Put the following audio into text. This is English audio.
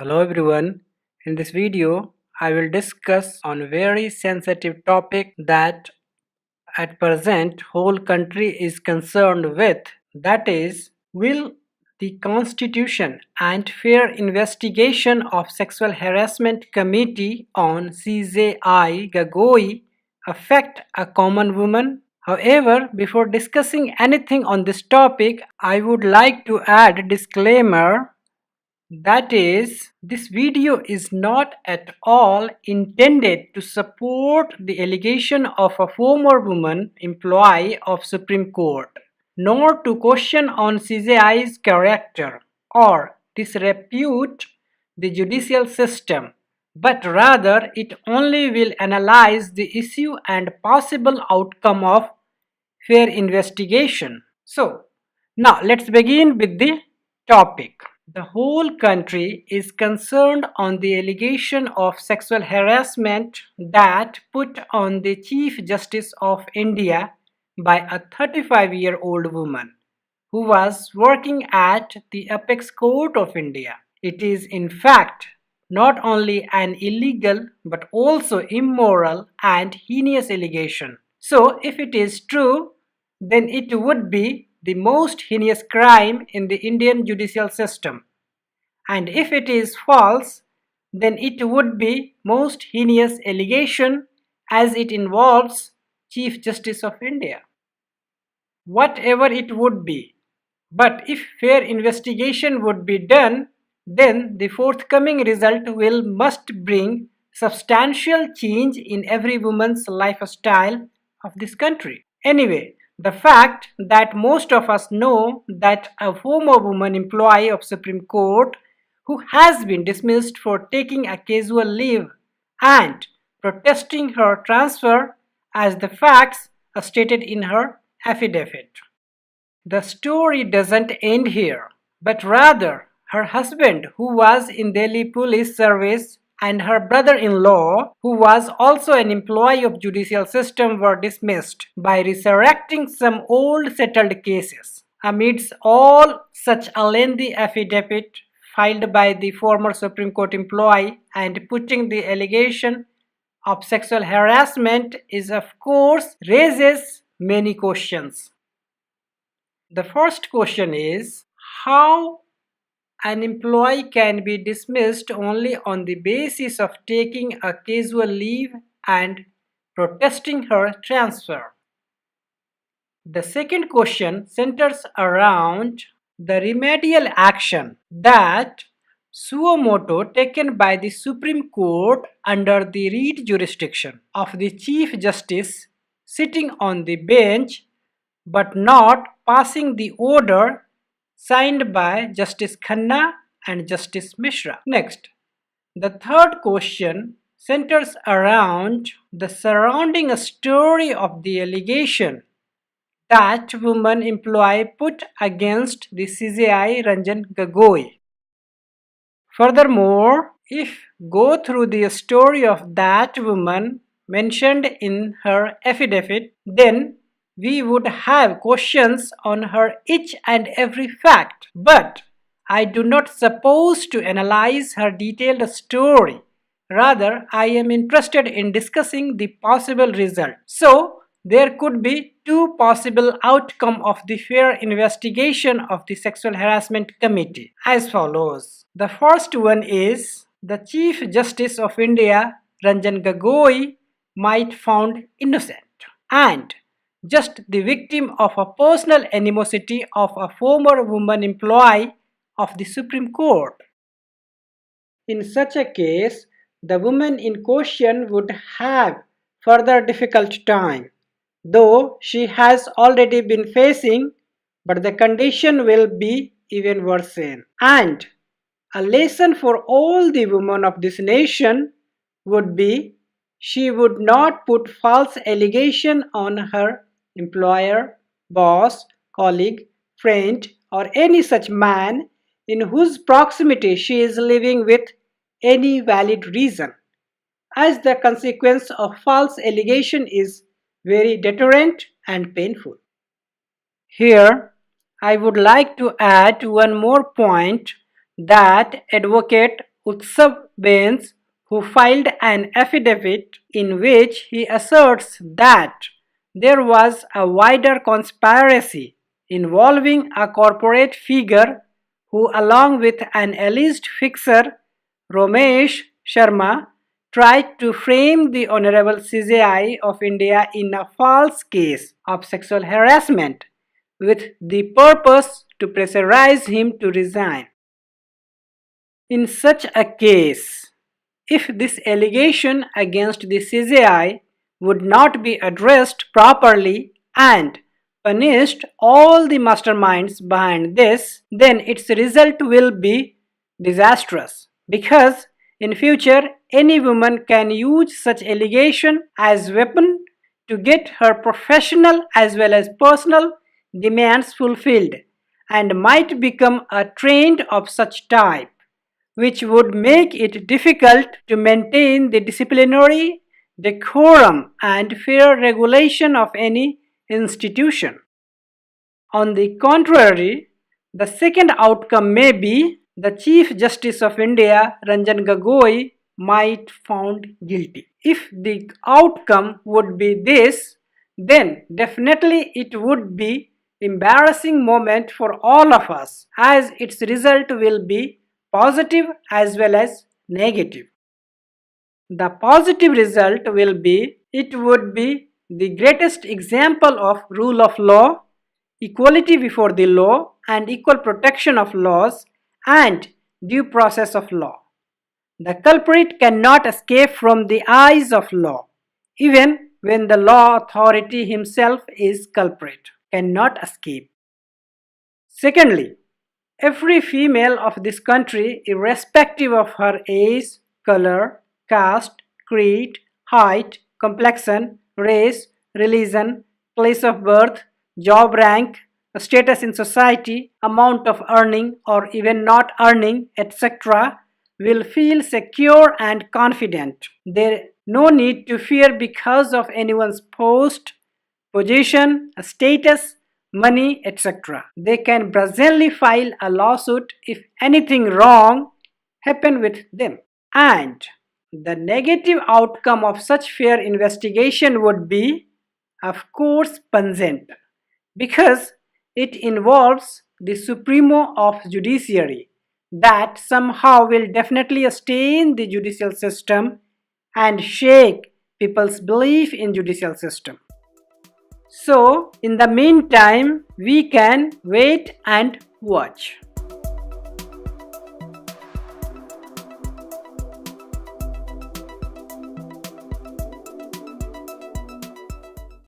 Hello everyone. In this video, I will discuss on a very sensitive topic that at present whole country is concerned with. That is, will the Constitution and Fair Investigation of Sexual Harassment Committee on CJI Gogoi affect a common woman? However, before discussing anything on this topic, I would like to add a disclaimer. That is, this video is not at all intended to support the allegation of a former woman employee of Supreme Court, nor to question on CJI's character or disrepute the judicial system, but rather it only will analyze the issue and possible outcome of fair investigation. So, now let's begin with the topic. The whole country is concerned on the allegation of sexual harassment that put on the Chief Justice of India by a 35-year-old woman who was working at the Apex Court of India. It is in fact not only an illegal but also immoral and heinous allegation. So if it is true, then it would be the most heinous crime in the Indian judicial system. And if it is false, then it would be most heinous allegation as it involves Chief Justice of India. Whatever it would be. But if fair investigation would be done, then the forthcoming result must bring substantial change in every woman's lifestyle of this country. Anyway, the fact that most of us know that a former woman employee of Supreme Court who has been dismissed for taking a casual leave and protesting her transfer as the facts are stated in her affidavit. The story doesn't end here, but rather her husband, who was in Delhi police service, and her brother-in-law, who was also an employee of judicial system, were dismissed by resurrecting some old settled cases. Amidst all such a lengthy affidavit filed by the former Supreme Court employee and putting the allegation of sexual harassment is of course raises many questions. The first question is how an employee can be dismissed only on the basis of taking a casual leave and protesting her transfer. The second question centers around the remedial action that suo motu taken by the Supreme Court under the read jurisdiction of the Chief Justice sitting on the bench but not passing the order signed by Justice Khanna and Justice Mishra. Next, the third question centers around the surrounding story of the allegation that woman employee put against the CJI Ranjan Gogoi. Furthermore, if go through the story of that woman mentioned in her affidavit, then we would have questions on her each and every fact. But I do not suppose to analyze her detailed story. Rather, I am interested in discussing the possible result. So, there could be two possible outcomes of the fair investigation of the Sexual Harassment Committee as follows. The first one is the Chief Justice of India, Ranjan Gogoi, might found innocent and just the victim of a personal animosity of a former woman employee of the Supreme Court. In such a case, the woman in question would have further difficult time, though she has already been facing, but the condition will be even worsened. And a lesson for all the women of this nation would be she would not put false allegation on her employer, boss, colleague, friend, or any such man in whose proximity she is living with any valid reason, as the consequence of false allegation is very deterrent and painful. Here, I would like to add one more point that Advocate Utsav Bains, who filed an affidavit in which he asserts that there was a wider conspiracy involving a corporate figure who, along with an alleged fixer, Romesh Sharma, tried to frame the Honorable CJI of India in a false case of sexual harassment with the purpose to pressurize him to resign. In such a case, if this allegation against the CJI would not be addressed properly and punished all the masterminds behind this, then its result will be disastrous, because in future any woman can use such allegation as weapon to get her professional as well as personal demands fulfilled, and might become a trend of such type, which would make it difficult to maintain the disciplinary decorum and fair regulation of any institution. On the contrary, the second outcome may be the Chief Justice of India, Ranjan Gogoi, might found guilty. If the outcome would be this, then definitely it would be embarrassing moment for all of us, as its result will be positive as well as negative. The positive result will be it would be the greatest example of rule of law, equality before the law, and equal protection of laws and due process of law. The culprit cannot escape from the eyes of law, even when the law authority himself is culprit, cannot escape. Secondly, every female of this country, irrespective of her age, color, caste, creed, height, complexion, race, religion, place of birth, job rank, status in society, amount of earning or even not earning, etc., will feel secure and confident. There no need to fear because of anyone's post, position, status, money, etc. They can brazenly file a lawsuit if anything wrong happen with them. And the negative outcome of such fair investigation would be, of course, pungent, because it involves the supremo of judiciary that somehow will definitely stain the judicial system and shake people's belief in judicial system. So, in the meantime, we can wait and watch.